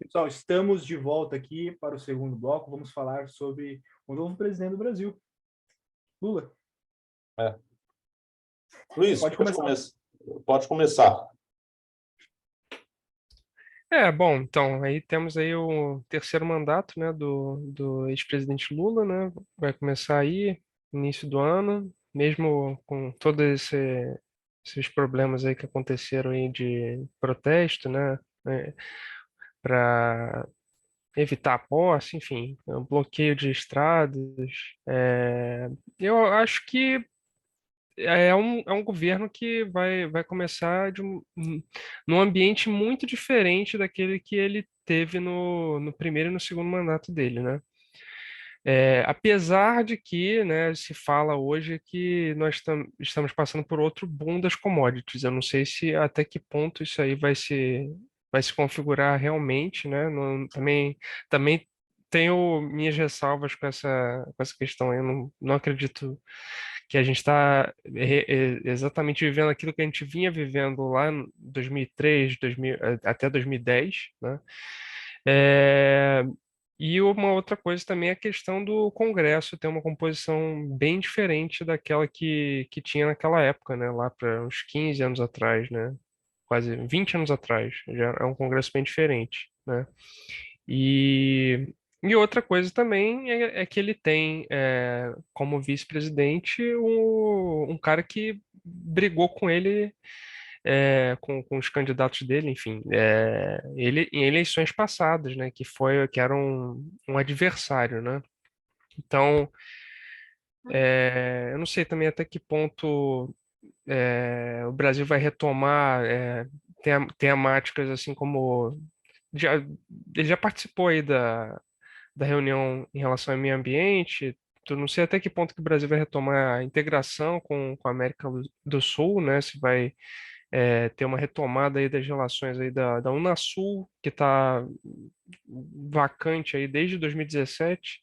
Pessoal, estamos de volta aqui para o segundo bloco. Vamos falar sobre o novo presidente do Brasil, Lula. Luiz, Pode começar. pode começar. Bom, então, aí temos aí o terceiro mandato, né, do ex-presidente Lula, né, vai começar aí, início do ano, mesmo com todos esses problemas aí que aconteceram aí de protesto, né, para evitar a posse, enfim, o bloqueio de estradas, eu acho que é um governo que vai começar num ambiente muito diferente daquele que ele teve no primeiro e no segundo mandato dele, né? Apesar de que, né, se fala hoje que nós estamos passando por outro boom das commodities. Eu não sei se até que ponto isso aí vai se configurar realmente, né? Também tenho minhas ressalvas com essa questão. Eu não acredito que a gente está exatamente vivendo aquilo que a gente vinha vivendo lá em 2003, até 2010, né? É, e uma outra coisa também é a questão do Congresso ter uma composição bem diferente daquela que tinha naquela época, né? Lá para uns 15 anos atrás, né? Quase 20 anos atrás. Já é um Congresso bem diferente, né? E outra coisa também é que ele tem como vice-presidente um cara que brigou com ele, com os candidatos dele, enfim, ele em eleições passadas, né, que era um adversário, né? Então, eu não sei também até que ponto o Brasil vai retomar temáticas assim como já, ele já participou aí da reunião em relação ao meio ambiente. Eu não sei até que ponto que o Brasil vai retomar a integração com a América do Sul, né? Se vai ter uma retomada aí das relações aí da Unasul, que está vacante aí desde 2017,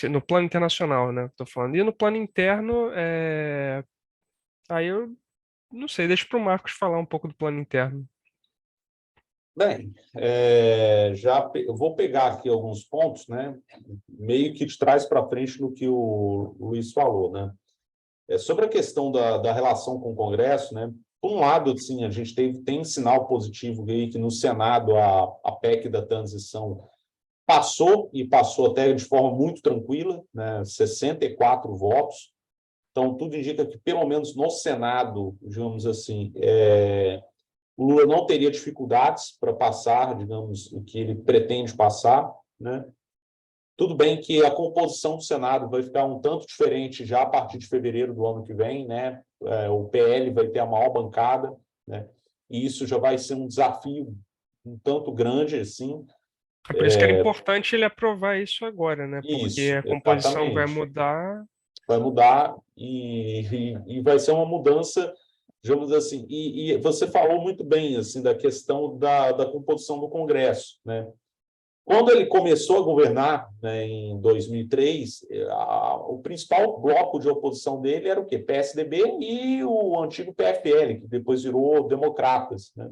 no plano internacional, né? Estou falando. E no plano interno, aí eu não sei, deixa para o Marcos falar um pouco do plano interno. Bem, eu vou pegar aqui alguns pontos, né, meio que de trás para frente no que o Luiz falou, né? Sobre a questão da relação com o Congresso, né? Por um lado, sim, a gente tem sinal positivo aí que no Senado a PEC da transição passou, e passou até de forma muito tranquila, né? 64 votos. Então, tudo indica que, pelo menos no Senado, digamos assim, o Lula não teria dificuldades para passar, digamos, o que ele pretende passar, né? Tudo bem que a composição do Senado vai ficar um tanto diferente já a partir de fevereiro do ano que vem, né? O PL vai ter a maior bancada, né? E isso já vai ser um desafio um tanto grande, assim. É por isso que era importante ele aprovar isso agora, né? Porque Isso, a composição vai exatamente. mudar. Vai mudar e vai ser uma mudança, digamos assim. E você falou muito bem assim da questão da composição do Congresso, né? Quando ele começou a governar, né, em 2003, o principal bloco de oposição dele era o quê? PSDB e o antigo PFL, que depois virou Democratas, né?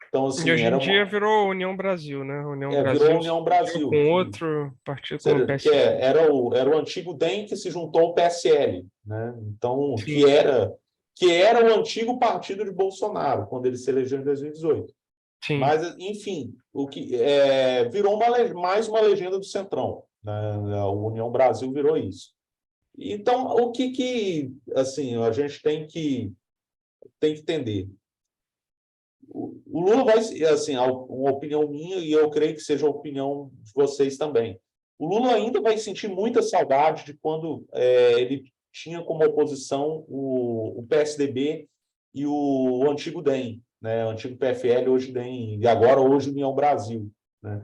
Então, E assim, hoje em dia virou União Brasil, né? União virou Brasil se União uniu Brasil, com outro partido como o que PSL. era o antigo DEM que se juntou ao PSL, né? Então, Sim, que era o antigo partido de Bolsonaro, quando ele se elegeu em 2018. sim. Mas, enfim, o que virou mais uma legenda do Centrão, né? A União Brasil virou isso. Então, o que assim, a gente tem que entender? O Lula vai, assim, uma opinião minha, e eu creio que seja a opinião de vocês também. O Lula ainda vai sentir muita saudade de quando ele tinha como oposição o PSDB e o antigo DEM, né? O antigo PFL, hoje DEM, e agora hoje União Brasil, né?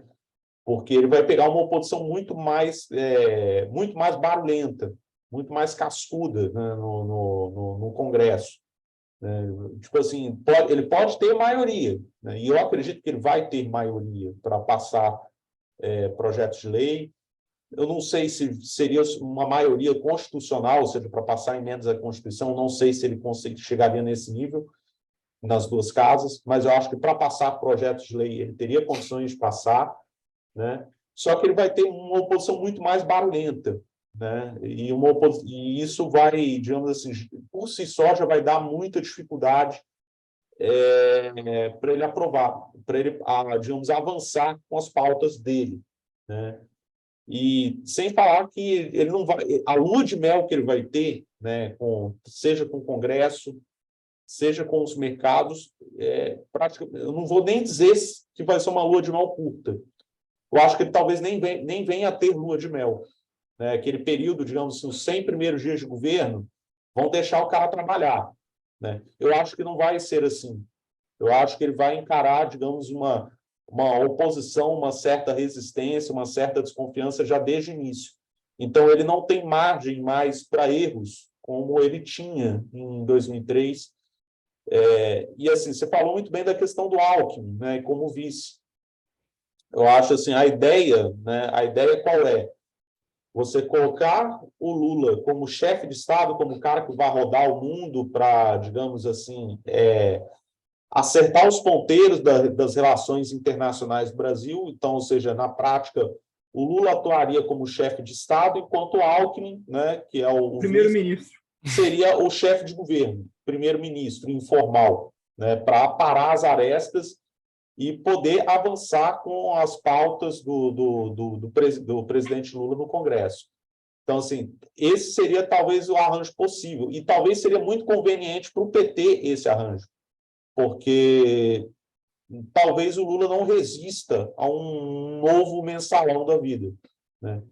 Porque ele vai pegar uma oposição muito mais barulhenta, muito mais cascuda, né, no Congresso. Tipo assim, ele pode ter maioria, né? E eu acredito que ele vai ter maioria para passar projetos de lei. Eu não sei se seria uma maioria constitucional, ou seja, para passar emendas à Constituição, não sei se ele chegaria nesse nível, nas duas casas, mas eu acho que para passar projetos de lei ele teria condições de passar, né? Só que ele vai ter uma oposição muito mais barulhenta, né? E isso vai, digamos assim, por si só já vai dar muita dificuldade para ele aprovar, para ele, digamos, avançar com as pautas dele, né? E sem falar que ele não vai, a lua de mel que ele vai ter, né, seja com o Congresso, seja com os mercados, praticamente, eu não vou nem dizer que vai ser uma lua de mel curta. Eu acho que ele talvez nem venha a ter lua de mel, né? Aquele período, digamos assim, os 100 primeiros dias de governo vão deixar o cara trabalhar, né? Eu acho que não vai ser assim. Eu acho que ele vai encarar, digamos, uma oposição, uma certa resistência, uma certa desconfiança já desde o início. Então, ele não tem margem mais para erros, como ele tinha em 2003. E, assim, você falou muito bem da questão do Alckmin, né, como vice. Eu acho, assim, a ideia, né, qual é? Você colocar o Lula como chefe de Estado, como o cara que vai rodar o mundo para, digamos assim, acertar os ponteiros das relações internacionais do Brasil. Então, ou seja, na prática, o Lula atuaria como chefe de Estado, enquanto o Alckmin, né, que é o primeiro-ministro, seria o chefe de governo, primeiro-ministro informal, né, para aparar as arestas e poder avançar com as pautas do presidente Lula no Congresso. Então, assim, esse seria talvez o arranjo possível, e talvez seria muito conveniente para o PT esse arranjo, porque talvez o Lula não resista a um novo mensalão da vida, né?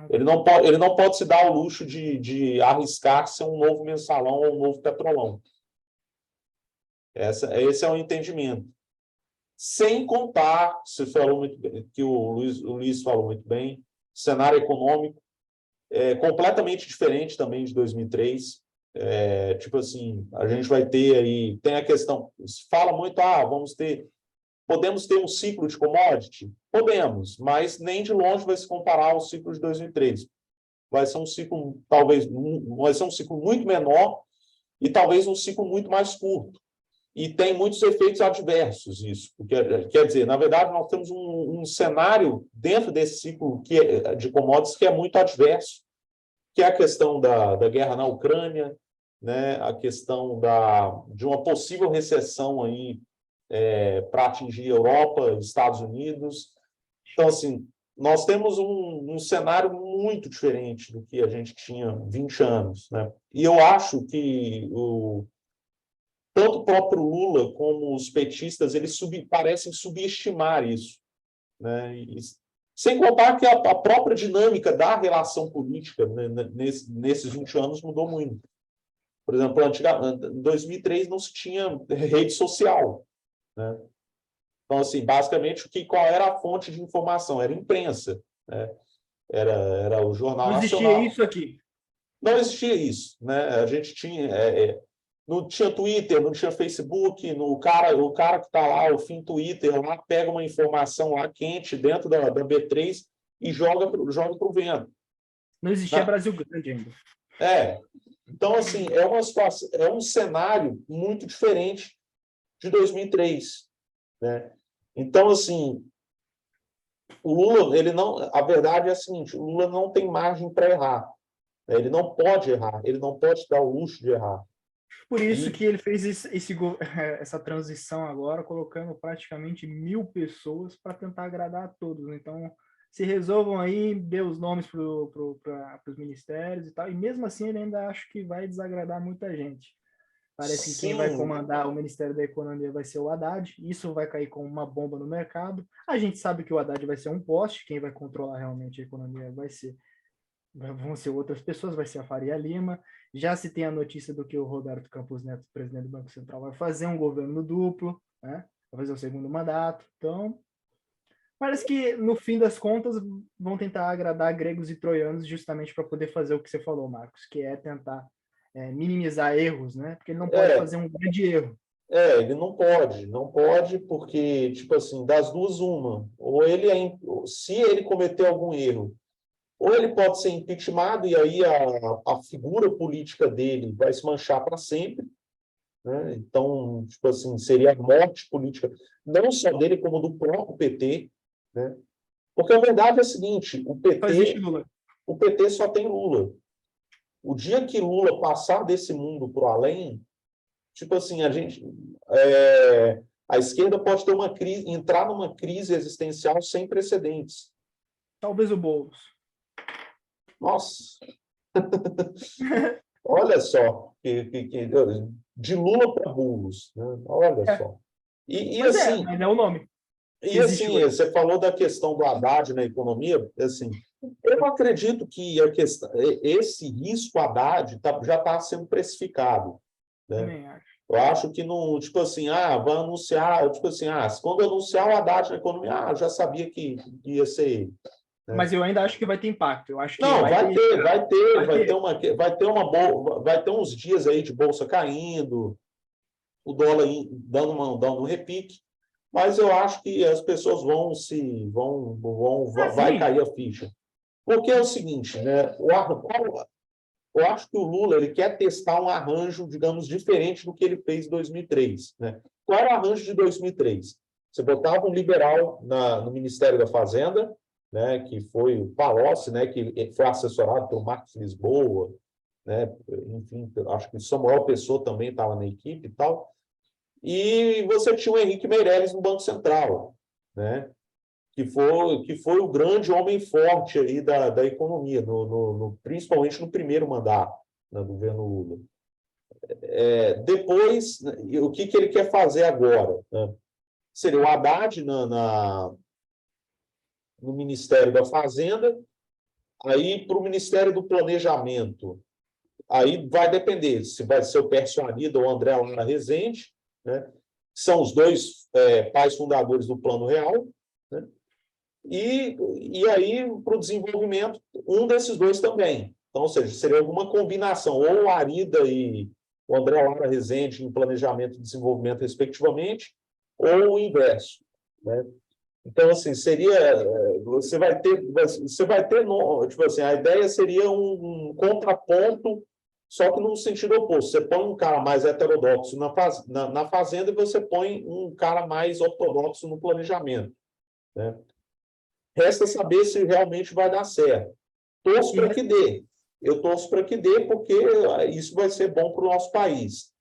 Ele não pode se dar ao luxo de arriscar ser um novo mensalão ou um novo petrolão. Esse é o entendimento. Sem contar, você falou muito bem, que o Luiz falou muito bem, cenário econômico completamente diferente também de 2003. Tipo assim, a gente vai ter aí, tem a questão, se fala muito, podemos ter um ciclo de commodity? Podemos, mas nem de longe vai se comparar ao ciclo de 2003. Vai ser um ciclo, talvez, vai ser um ciclo muito menor e talvez um ciclo muito mais curto. E tem muitos efeitos adversos isso. Quer dizer, na verdade, nós temos um cenário dentro desse ciclo de commodities que é muito adverso, que é a questão da guerra na Ucrânia, né? A questão de uma possível recessão aí, para atingir a Europa, Estados Unidos. Então, assim, nós temos um cenário muito diferente do que a gente tinha 20 anos, né? E eu acho que tanto o próprio Lula como os petistas eles parecem subestimar isso, né? Sem contar que a própria dinâmica da relação política, né, nesses 20 anos mudou muito. Por exemplo, em 2003 não se tinha rede social, né? Então, assim, basicamente, qual era a fonte de informação? Era a imprensa, né? Era o Jornal Nacional. Não existia isso aqui. Não existia isso, né? A gente tinha... não tinha Twitter, não tinha Facebook, o cara que está lá, o fim Twitter, lá pega uma informação lá quente dentro da B3 e joga para o vento. Não existia Brasil Grande ainda. Então, assim, uma situação, um cenário muito diferente de 2003, né? Então, assim, o Lula, a verdade é a seguinte, o Lula não tem margem para errar, né? Ele não pode errar, ele não pode dar o luxo de errar. Por isso que ele fez essa transição agora, colocando praticamente 1.000 pessoas para tentar agradar a todos. Então, se resolvam aí, dê os nomes para os ministérios e tal. E mesmo assim, ele ainda acha que vai desagradar muita gente. Parece que quem vai comandar o Ministério da Economia vai ser o Haddad. Isso vai cair como uma bomba no mercado. A gente sabe que o Haddad vai ser um poste. Quem vai controlar realmente a economia vão ser outras pessoas, vai ser a Faria Lima. Já se tem a notícia do que o Roberto Campos Neto, presidente do Banco Central, vai fazer um governo duplo, né? Vai fazer o segundo mandato. Então, parece que, no fim das contas, vão tentar agradar gregos e troianos justamente para poder fazer o que você falou, Marcos, que é tentar minimizar erros, né? Porque ele não pode fazer um grande erro. Ele não pode porque, tipo assim, das duas, uma. Ou se ele cometer algum erro, ou ele pode ser impeachmentado e aí a figura política dele vai se manchar para sempre, né? Então, tipo assim, seria a morte política, não só dele, como do próprio PT, né? Porque a verdade é a seguinte, Só existe Lula. o PT só tem Lula. O dia que Lula passar desse mundo para o além, tipo assim, a esquerda pode ter uma crise, entrar numa crise existencial sem precedentes. Talvez o Boulos. Nossa, olha só, de Lula para Boulos, né? Olha É, só. Assim, mas é o nome que e existe assim, hoje. você falou da questão do Haddad na economia, assim, eu não acredito que esse risco Haddad já está sendo precificado, né? Também acho. Eu acho que não, tipo assim, vai anunciar, tipo assim, quando anunciar o Haddad na economia, já sabia que ia ser ele, né? Mas eu ainda acho que vai ter impacto. Eu acho que Não, vai ter. vai ter vai ter uns dias aí de bolsa caindo, o dólar dando um repique, mas eu acho que as pessoas vai Sim. cair a ficha. Porque é o seguinte, né? Eu acho que o Lula ele quer testar um arranjo, digamos, diferente do que ele fez em 2003, né? Qual era o arranjo de 2003? Você botava um liberal no Ministério da Fazenda, né, que foi o Palocci, né, que foi assessorado pelo Marcos Lisboa, né, enfim, acho que Samuel Pessoa também estava na equipe e tal, e você tinha o Henrique Meirelles no Banco Central, né, que foi o grande homem forte aí da economia, principalmente no primeiro mandato, né, do governo Lula. Depois, o que ele quer fazer agora? Né? Seria o Haddad no Ministério da Fazenda, aí para o Ministério do Planejamento. Aí vai depender se vai ser o Pércio Arida ou o André Lara Rezende, né? São os dois pais fundadores do Plano Real, né? E aí, para o desenvolvimento, um desses dois também. Então, ou seja, seria alguma combinação, ou o Arida e o André Lara Rezende em planejamento e desenvolvimento, respectivamente, ou o inverso, né? Então, assim, você vai ter, tipo assim, a ideia seria um contraponto, só que no sentido oposto. Você põe um cara mais heterodoxo na fazenda e você põe um cara mais ortodoxo no planejamento, né? Resta saber se realmente vai dar certo. Torço E para que dê. Eu torço para que dê, porque isso vai ser bom para o nosso país,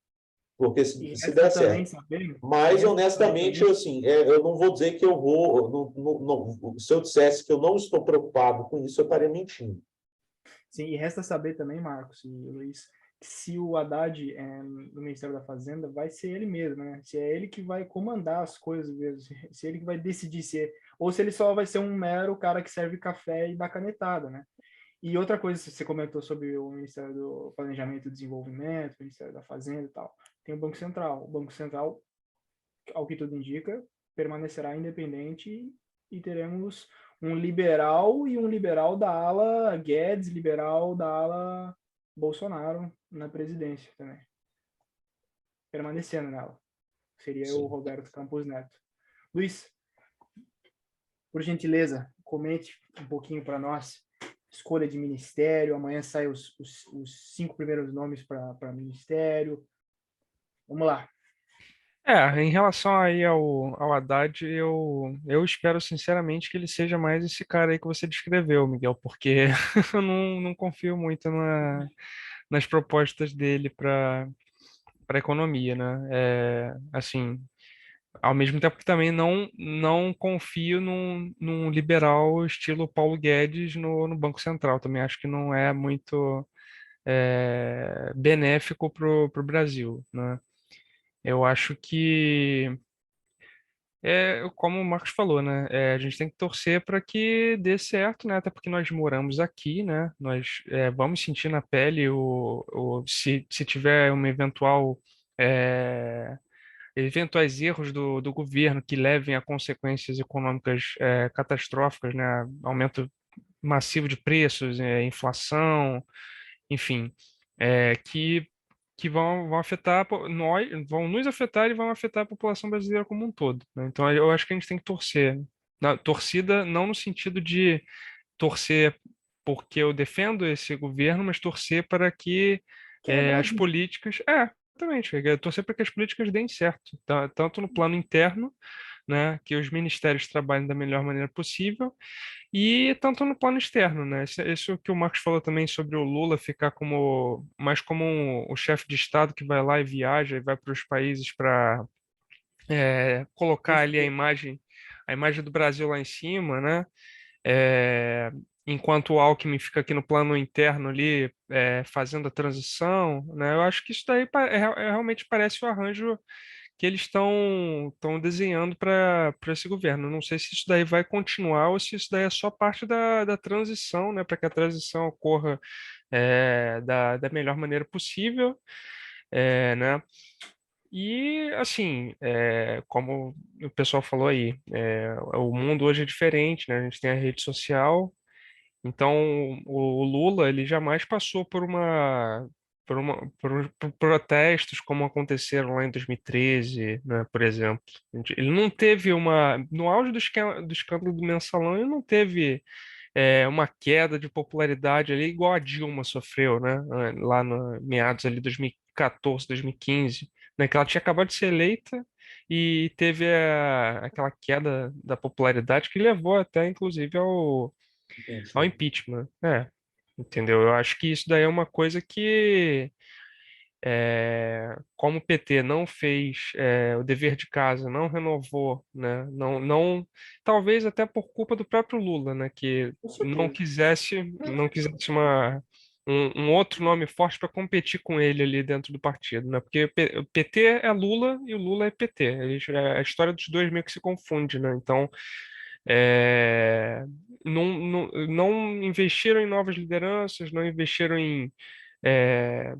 porque E se resta der também certo. saber, e Mas, resta saber honestamente, também, assim, eu não vou dizer que eu vou. Se eu dissesse que eu não estou preocupado com isso, eu estaria mentindo. sim, e resta saber também, Marcos e Luiz, que se o Haddad no Ministério da Fazenda, vai ser ele mesmo, né? Se é ele que vai comandar as coisas mesmo, se é ele que vai decidir ou se ele só vai ser um mero cara que serve café e dá canetada, né? E outra coisa, você comentou sobre o Ministério do Planejamento e Desenvolvimento, o Ministério da Fazenda e tal. Tem o Banco Central. O Banco Central, ao que tudo indica, permanecerá independente e teremos um liberal e um liberal da ala Guedes, liberal da ala Bolsonaro na presidência também, permanecendo nela. Seria o Sim. Roberto Campos Neto. Luiz, por gentileza, comente um pouquinho para nós. Escolha de ministério, amanhã saem os 5 primeiros nomes para ministério. Vamos lá. Em relação aí ao Haddad, eu espero sinceramente que ele seja mais esse cara aí que você descreveu, Miguel, porque eu não confio muito nas propostas dele para a economia, né? Assim, ao mesmo tempo que também não confio num liberal estilo Paulo Guedes no Banco Central. Também acho que não é muito benéfico para o Brasil, né? Eu acho que como o Marcos falou, né? A gente tem que torcer para que dê certo, né? Até porque nós moramos aqui, né? Nós vamos sentir na pele se tiver uma eventuais erros do governo que levem a consequências econômicas catastróficas, né? Aumento massivo de preços, inflação, enfim, que vão afetar nós, vão nos afetar e vão afetar a população brasileira como um todo, né? Então eu acho que a gente tem que torcer. Na torcida não no sentido de torcer porque eu defendo esse governo, mas torcer para que Quebrar as as políticas, Exatamente, é torcer para que as políticas deem certo, tanto no plano interno, né, que os ministérios trabalhem da melhor maneira possível, e tanto no plano externo, né? Isso que o Marcos falou também sobre o Lula ficar mais como o chefe de Estado que vai lá e viaja e vai para os países para colocar ali a imagem do Brasil lá em cima, né? É, enquanto o Alckmin fica aqui no plano interno ali, fazendo a transição, né? Eu acho que isso daí realmente parece o arranjo que eles estão desenhando para esse governo. Não sei se isso daí vai continuar ou se isso daí é só parte da transição, né? Para que a transição ocorra da melhor maneira possível, né? E, assim, como o pessoal falou aí, o mundo hoje é diferente, né? A gente tem a rede social, então o Lula, ele jamais passou por protestos como aconteceram lá em 2013, né, por exemplo. Ele não teve no auge do escândalo do Mensalão, ele não teve uma queda de popularidade ali igual a Dilma sofreu, né, lá no meados ali de 2014, 2015, né, que ela tinha acabado de ser eleita e teve aquela queda da popularidade que levou até, inclusive, ao Impeachment. impeachment. Entendeu? Eu acho que isso daí é uma coisa que, como o PT não fez o dever de casa, não renovou, né? Talvez até por culpa do próprio Lula, né? Que Com certeza. não quisesse um outro nome forte para competir com ele ali dentro do partido, né? Porque o PT é Lula e o Lula é PT. A história dos dois meio que se confunde, né? Então, não investiram em novas lideranças, não investiram em é,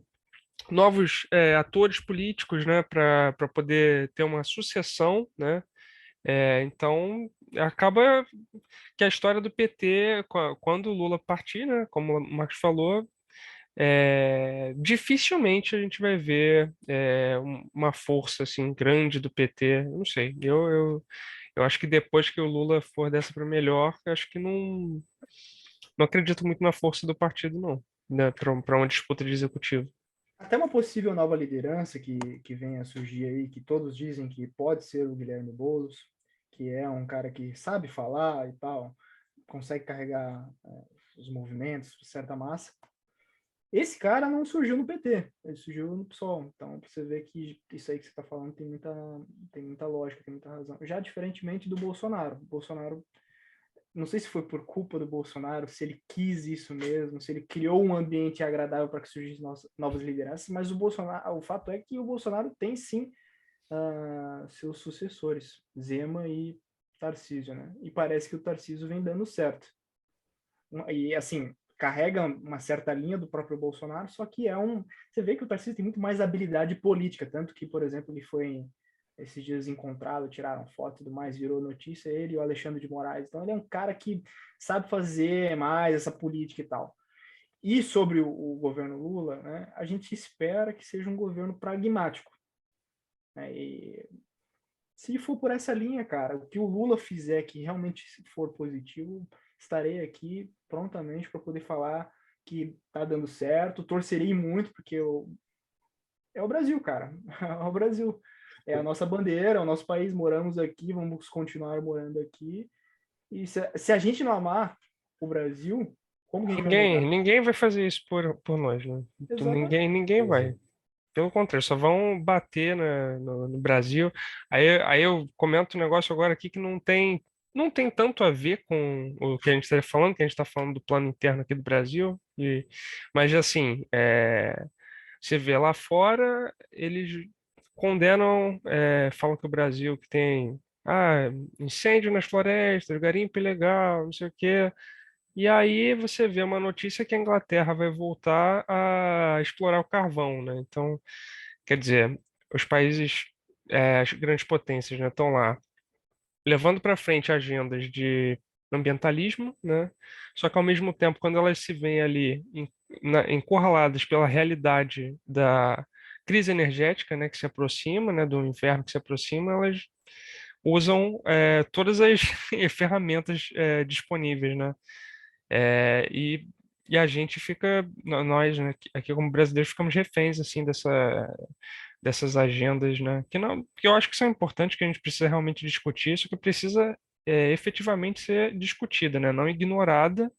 novos atores políticos, né, para poder ter uma sucessão, né? Então acaba que a história do PT, quando o Lula partir, né, como o Marcos falou, dificilmente a gente vai ver uma força assim grande do PT. Eu não sei, eu acho que depois que o Lula for dessa para melhor, eu acho que não acredito muito na força do partido, não, né, para uma disputa de executivo. Até uma possível nova liderança que venha a surgir aí, que todos dizem que pode ser o Guilherme Boulos, que é um cara que sabe falar e tal, consegue carregar os movimentos, certa massa. Esse cara não surgiu no PT, ele surgiu no PSOL. Então, você vê que isso aí que você está falando tem muita lógica, tem muita razão. Já diferentemente do Bolsonaro. O Bolsonaro, não sei se foi por culpa do Bolsonaro, se ele quis isso mesmo, se ele criou um ambiente agradável para que surgissem novas lideranças, mas o fato é que o Bolsonaro tem sim seus sucessores, Zema e Tarcísio, né? E parece que o Tarcísio vem dando certo. E assim, carrega uma certa linha do próprio Bolsonaro, só que você vê que o Tarcísio tem muito mais habilidade política, tanto que, por exemplo, ele foi esses dias encontrado, tiraram foto e tudo mais, virou notícia, ele e o Alexandre de Moraes. Então ele é um cara que sabe fazer mais essa política e tal. E sobre o governo Lula, né, a gente espera que seja um governo pragmático. Né, e se for por essa linha, cara, o que o Lula fizer que realmente for positivo, estarei aqui prontamente para poder falar que tá dando certo. Torcerei muito, porque é o Brasil, cara. É o Brasil. É a nossa bandeira, é o nosso país, moramos aqui, vamos continuar morando aqui. E se a gente não amar o Brasil, como que a gente vai mudar? Ninguém vai fazer isso por nós, né? Ninguém Pois vai. é. Pelo contrário, só vão bater no Brasil. Aí eu comento um negócio agora aqui que não tem tanto a ver com o que a gente está falando, que a gente está falando do plano interno aqui do Brasil. Mas, assim, você vê lá fora, eles condenam, falam que o Brasil que tem incêndio nas florestas, garimpo ilegal, não sei o quê. E aí você vê uma notícia que a Inglaterra vai voltar a explorar o carvão, né? Então, quer dizer, os países, as grandes potências, né, estão lá levando para frente agendas de ambientalismo, né? Só que ao mesmo tempo, quando elas se veem ali encurraladas pela realidade da crise energética, né, que se aproxima, né, do inverno que se aproxima, elas usam todas as ferramentas disponíveis, né? É, e a gente fica, nós, né, aqui como brasileiros, ficamos reféns assim dessas agendas, né? Que não, que eu acho que são importantes, que a gente precisa realmente discutir, isso que precisa efetivamente ser discutida, né? Não ignorada,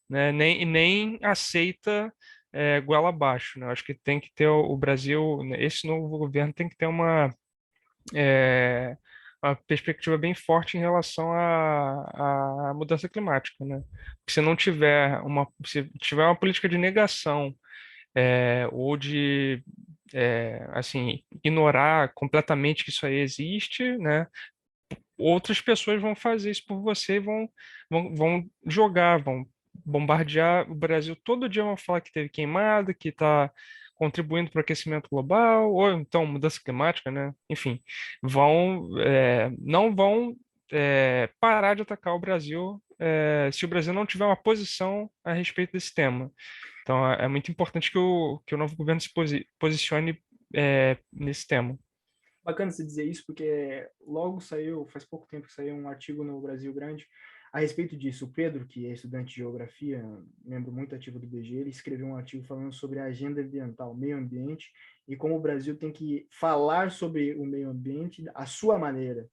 né? Nem aceita goela abaixo, né? Eu acho que tem que ter o Brasil, né, esse novo governo tem que ter é, uma perspectiva bem forte em relação à mudança climática, né? Porque se tiver uma política de negação ou de assim, ignorar completamente que isso aí existe, né? Outras pessoas vão fazer isso por você e vão jogar, vão bombardear o Brasil. Todo dia vão falar que teve queimada, que está contribuindo para o aquecimento global, ou então mudança climática, né? Enfim, não vão parar de atacar o Brasil se o Brasil não tiver uma posição a respeito desse tema. Então, é muito importante que o novo governo se posicione nesse tema. Bacana você dizer isso, porque logo saiu, faz pouco tempo que saiu um artigo no Brasil Grande a respeito disso. O Pedro, que é estudante de geografia, membro muito ativo do BG, ele escreveu um artigo falando sobre a agenda ambiental, meio ambiente, e como o Brasil tem que falar sobre o meio ambiente à sua maneira,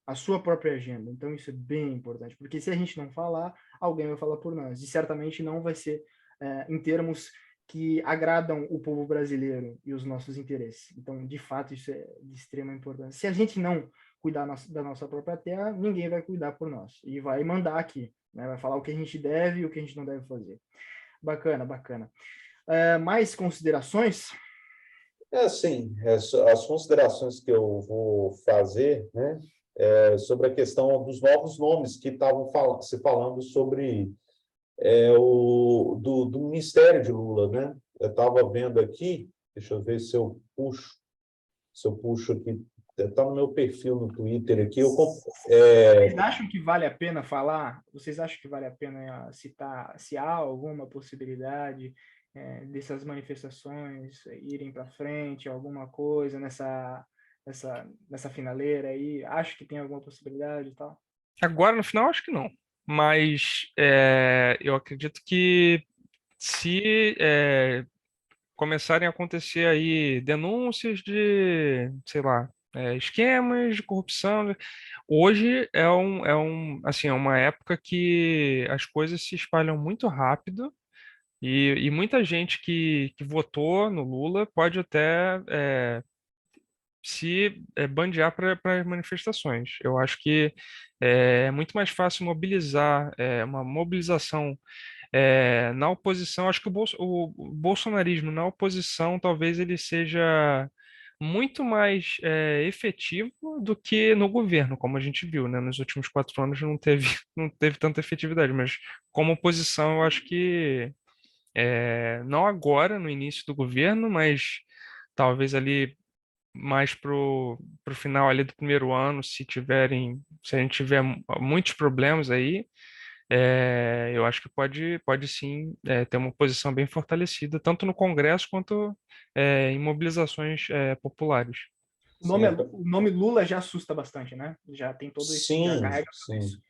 a sua própria agenda. Então isso é bem importante, porque se a gente não falar, alguém vai falar por nós, e certamente não vai ser em termos que agradam o povo brasileiro e os nossos interesses. Então, de fato, isso é de extrema importância. Se a gente não cuidar da nossa própria terra, ninguém vai cuidar por nós e vai mandar aqui, né? Vai falar o que a gente deve e o que a gente não deve fazer. Bacana, bacana. Mais considerações? Assim, as considerações que eu vou fazer, né, sobre a questão dos novos nomes que estavam se falando sobre do Ministério de Lula, né? Eu estava vendo aqui, deixa eu ver se eu puxo aqui, está no meu perfil no Twitter aqui. Vocês acham que vale a pena falar? Vocês acham que vale a pena citar se há alguma possibilidade dessas manifestações irem para frente, alguma coisa nessa finaleira aí? Acho que tem alguma possibilidade e tal? Agora, no final, acho que não. Mas eu acredito que se começarem a acontecer aí denúncias de, sei lá, esquemas de corrupção, hoje assim, é uma época que as coisas se espalham muito rápido e muita gente que votou no Lula pode até se bandear para as manifestações. Eu acho que é muito mais fácil mobilizar, uma mobilização na oposição. Acho que o bolsonarismo na oposição talvez ele seja muito mais efetivo do que no governo, como a gente viu, né? Nos últimos 4 anos não teve, não teve tanta efetividade, mas como oposição eu acho que não agora, no início do governo, mas talvez ali mais pro final ali do primeiro ano, se a gente tiver muitos problemas aí, eu acho que pode sim ter uma posição bem fortalecida, tanto no Congresso quanto em mobilizações populares. Sim, O nome Lula já assusta bastante, né? Já tem todo esse, já sim, carrega tudo sim. isso.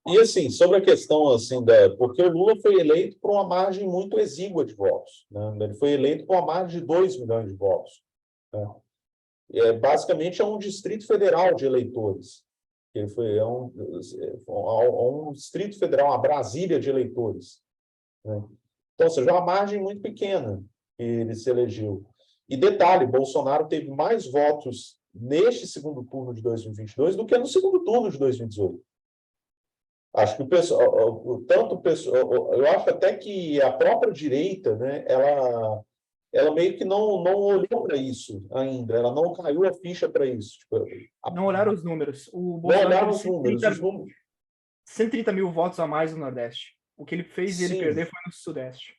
E assim, sobre a questão assim porque o Lula foi eleito por uma margem muito exígua de votos, né? Ele foi eleito por uma margem de 2 milhões de votos, né? Basicamente é um distrito federal de eleitores. Ele foi um distrito federal, uma Brasília de eleitores, né? Então, ou seja, uma margem muito pequena que ele se elegeu. E detalhe, Bolsonaro teve mais votos neste segundo turno de 2022 do que no segundo turno de 2018. Acho que o pessoal, tanto o pessoal, eu acho até que a própria direita, né, ela meio que não olhou para isso ainda, ela não caiu a ficha para isso. Tipo, Não olharam os números. O não Bolsonaro olharam teve os números. 130 mil votos a mais no Nordeste. O que ele fez ele Sim, perder foi no Sudeste.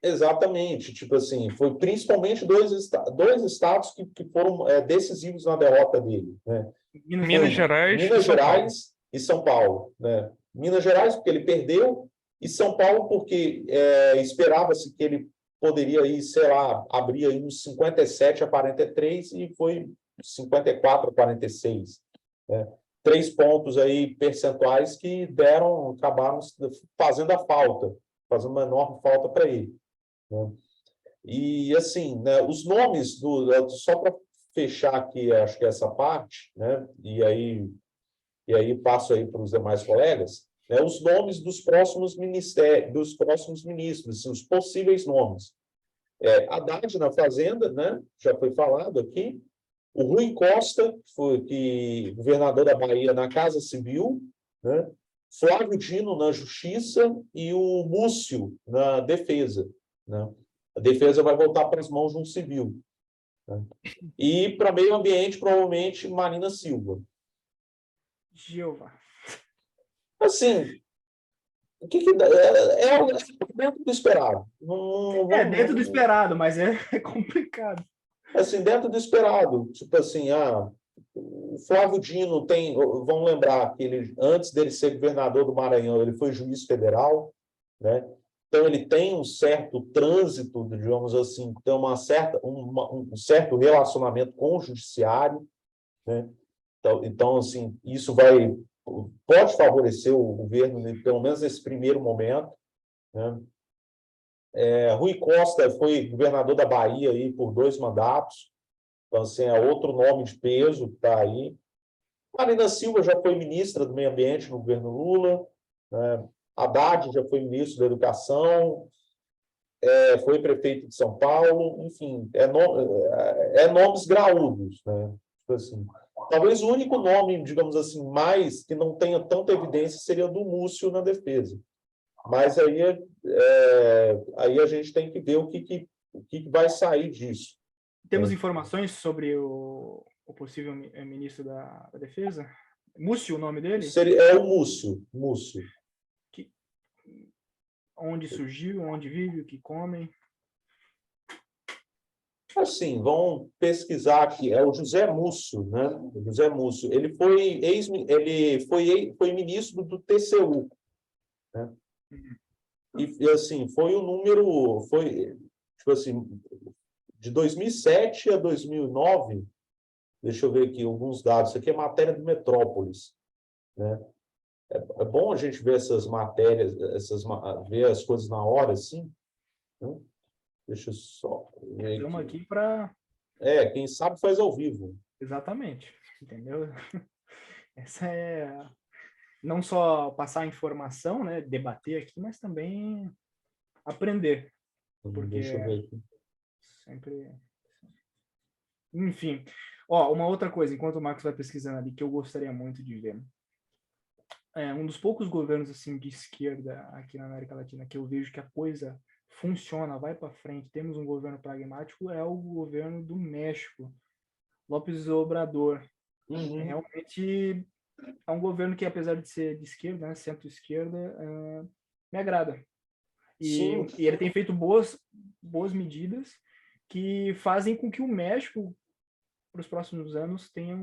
exatamente. Tipo assim, foi principalmente dois estados que foram decisivos na derrota dele, né? Minas Gerais e Minas São Paulo. Gerais e São Paulo, né? Minas Gerais porque ele perdeu e São Paulo porque esperava-se que ele poderia ir, sei lá, abrir aí uns 57-43 e foi 54-46, né? 3 pontos aí percentuais que acabaram fazendo a falta, fazendo uma enorme falta para ele, né? E, assim, né, os nomes, só para fechar aqui, acho que essa parte, né, e aí passo aí para os demais colegas, né, os nomes dos próximos ministérios, dos próximos ministros, assim, os possíveis nomes. Haddad na Fazenda, né, já foi falado aqui, o Rui Costa, governador da Bahia na Casa Civil, né, Flávio Dino na Justiça e o Múcio na Defesa, né? A defesa vai voltar para as mãos de um civil, né? E para meio ambiente, provavelmente, Marina Silva. Jeová. Assim, o que dentro do esperado. Dentro do esperado, mas é complicado. Assim, dentro do esperado. Tipo assim, o Flávio Dino tem... Vamos lembrar que ele, antes dele ser governador do Maranhão, ele foi juiz federal, né? Então, ele tem um certo trânsito, digamos assim, tem um certo relacionamento com o judiciário, né? Então, assim, isso pode favorecer o governo, pelo menos nesse primeiro momento, né? Rui Costa foi governador da Bahia aí por 2 mandatos, então, assim, é outro nome de peso que está aí. Marina Silva já foi ministra do Meio Ambiente no governo Lula, né? Haddad já foi ministro da Educação, foi prefeito de São Paulo, enfim, nomes graúdos, né? Tipo assim, talvez o único nome, digamos assim, mais que não tenha tanta evidência seria do Múcio na defesa. Mas aí a gente tem que ver o que vai sair disso. Temos informações sobre o possível ministro da Defesa? Múcio, o nome dele? É o Múcio. Onde surgiu, onde vive, o que comem? Assim, vão pesquisar aqui. É o José Múcio, né? O José Múcio. Ele foi ministro do TCU, né? E assim, foi o número... tipo assim, de 2007 a 2009, deixa eu ver aqui alguns dados. Isso aqui é matéria do Metrópolis, né? É bom a gente ver essas matérias, ver as coisas na hora, assim, né? Deixa eu só ver Estamos aqui. aqui para... Quem sabe faz ao vivo. Exatamente, entendeu? Essa é não só passar informação, né, debater aqui, mas também aprender, porque Deixa eu ver aqui. sempre... Enfim, uma outra coisa, enquanto o Marcos vai pesquisando ali, que eu gostaria muito de ver. Um dos poucos governos assim de esquerda aqui na América Latina que eu vejo que a coisa funciona, vai para frente, temos um governo pragmático, é o governo do México, López Obrador. Realmente é um governo que, apesar de ser de esquerda, né, centro-esquerda, me agrada. E ele tem feito boas medidas que fazem com que o México, para os próximos anos, tenha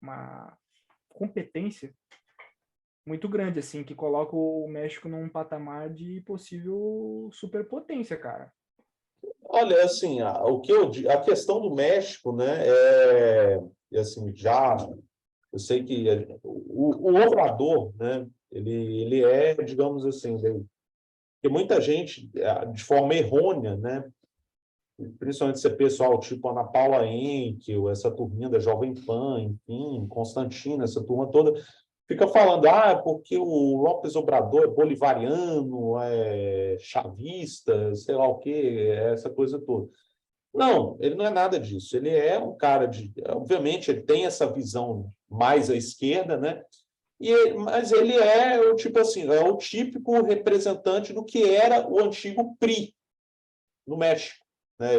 uma competência muito grande, assim, que coloca o México num patamar de possível superpotência, cara. Olha, assim, a questão do México, né, assim, eu sei que o Obrador, né, ele digamos assim, que muita gente, de forma errônea, né, principalmente esse pessoal tipo Ana Paula Henkel, essa turminha da Jovem Pan, enfim, Constantina, essa turma toda, fica falando, porque o López Obrador é bolivariano, é chavista, sei lá o quê, essa coisa toda. Não, ele não é nada disso. Ele é um cara obviamente, ele tem essa visão mais à esquerda, né? Mas ele tipo assim, é o típico representante do que era o antigo PRI no México, né?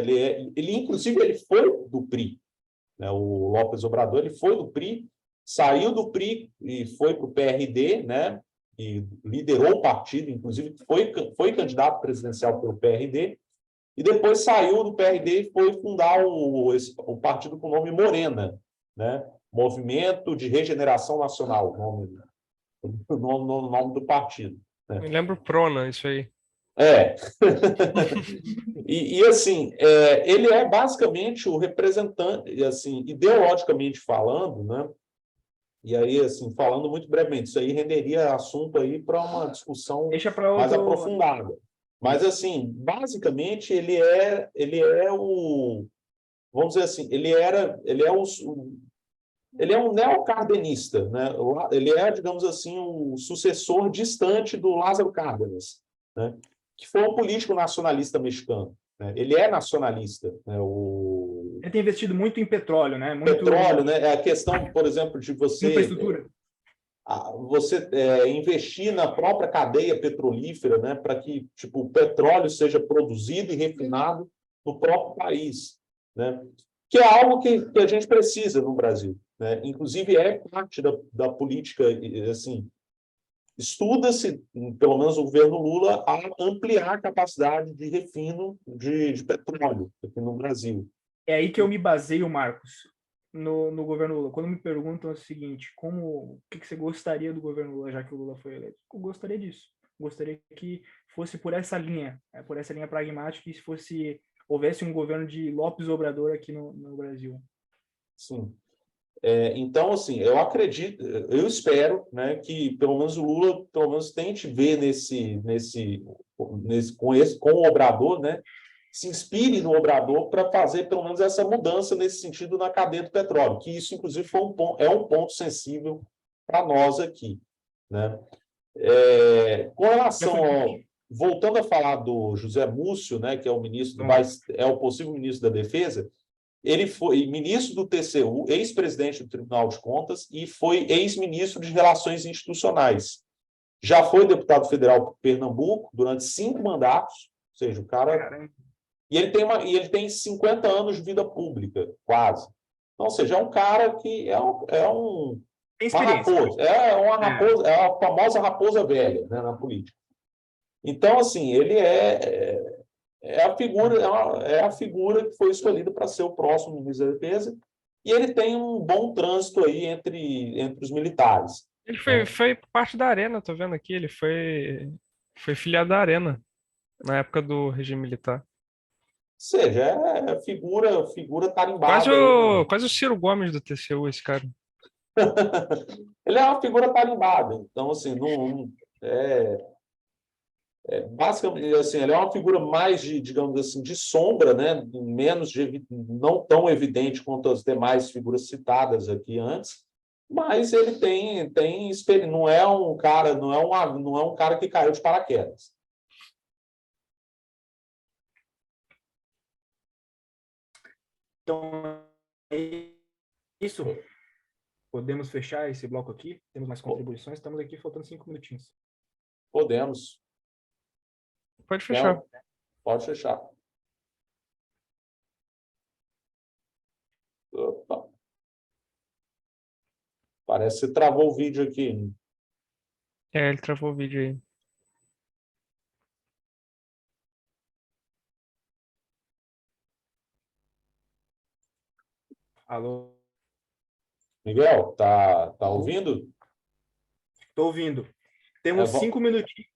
Inclusive, ele foi do PRI, né? O López Obrador, ele foi do PRI, saiu do PRI e foi para o PRD, né? E liderou o partido, inclusive foi candidato presidencial pelo PRD, e depois saiu do PRD e foi fundar o partido com o nome Morena, né? Movimento de Regeneração Nacional, o nome do partido, né? Me lembro Prona, isso aí. E assim, ele é basicamente o representante, assim, ideologicamente falando, né? E aí, assim, falando muito brevemente, isso aí renderia assunto aí para uma discussão mais aprofundada. Mas, assim, basicamente, ele é o, vamos dizer assim, ele é um neocardenista, né? Ele é, digamos assim, o sucessor distante do Lázaro Cárdenas, né? Que foi um político nacionalista mexicano, né? Ele é nacionalista, né? Ele tem investido muito em petróleo, né? Muito Petróleo, né? É a questão, por exemplo, de infraestrutura. você investir na própria cadeia petrolífera, né? Para que tipo, o petróleo seja produzido e refinado no próprio país, né? Que é algo que a gente precisa no Brasil, né? Inclusive, é parte da política, assim, estuda-se, pelo menos o governo Lula, a ampliar a capacidade de refino de petróleo aqui no Brasil. É aí que eu me baseio, Marcos, no governo Lula. Quando me perguntam o seguinte, o que você gostaria do governo Lula, já que o Lula foi eleito? Eu gostaria disso. Gostaria que fosse por essa linha pragmática, e se houvesse um governo de Lopes Obrador aqui no Brasil. Sim. Então, assim, eu acredito, eu espero, né, que pelo menos o Lula, pelo menos tente ver com o Obrador, né, se inspire no Obrador para fazer pelo menos essa mudança nesse sentido na cadeia do petróleo, que isso, inclusive, é um ponto sensível para nós aqui, né? Com relação voltando a falar do José Múcio, né, que é o é o possível ministro da Defesa. Ele foi ministro do TCU, ex-presidente do Tribunal de Contas e foi ex-ministro de Relações Institucionais. Já foi deputado federal por Pernambuco durante 5 mandatos, ou seja, o cara... Caramba. E ele tem 50 anos de vida pública, quase. Então, ou seja, é um cara que Tem uma experiência. raposa, uma raposa, é a famosa raposa velha, né, na política. Então, assim, ele é a figura que foi escolhida para ser o próximo ministro da Defesa, e ele tem um bom trânsito aí entre os militares. Ele foi parte da Arena, tô vendo aqui, ele foi filiado da Arena na época do regime militar. Ou seja, é figura tarimbada. Quase o Ciro Gomes do TCU, esse cara. Ele é uma figura tarimbada. Então, assim, basicamente, assim, ele é uma figura mais digamos assim, de sombra, né? Não tão evidente quanto as demais figuras citadas aqui antes, mas ele tem experiência, não é um cara que caiu de paraquedas. Então, é isso. Podemos fechar esse bloco aqui? Temos mais contribuições? Estamos aqui faltando 5 minutinhos. Podemos. Pode fechar. Não, pode fechar. Opa. Parece que travou o vídeo aqui. Ele travou o vídeo aí. Alô? Miguel, tá ouvindo? Estou ouvindo. Temos 5 minutinhos.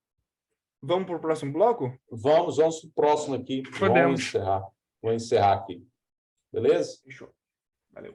Vamos para o próximo bloco? Vamos para o próximo aqui. Podemos. Vou encerrar aqui. Beleza? Fechou. Valeu.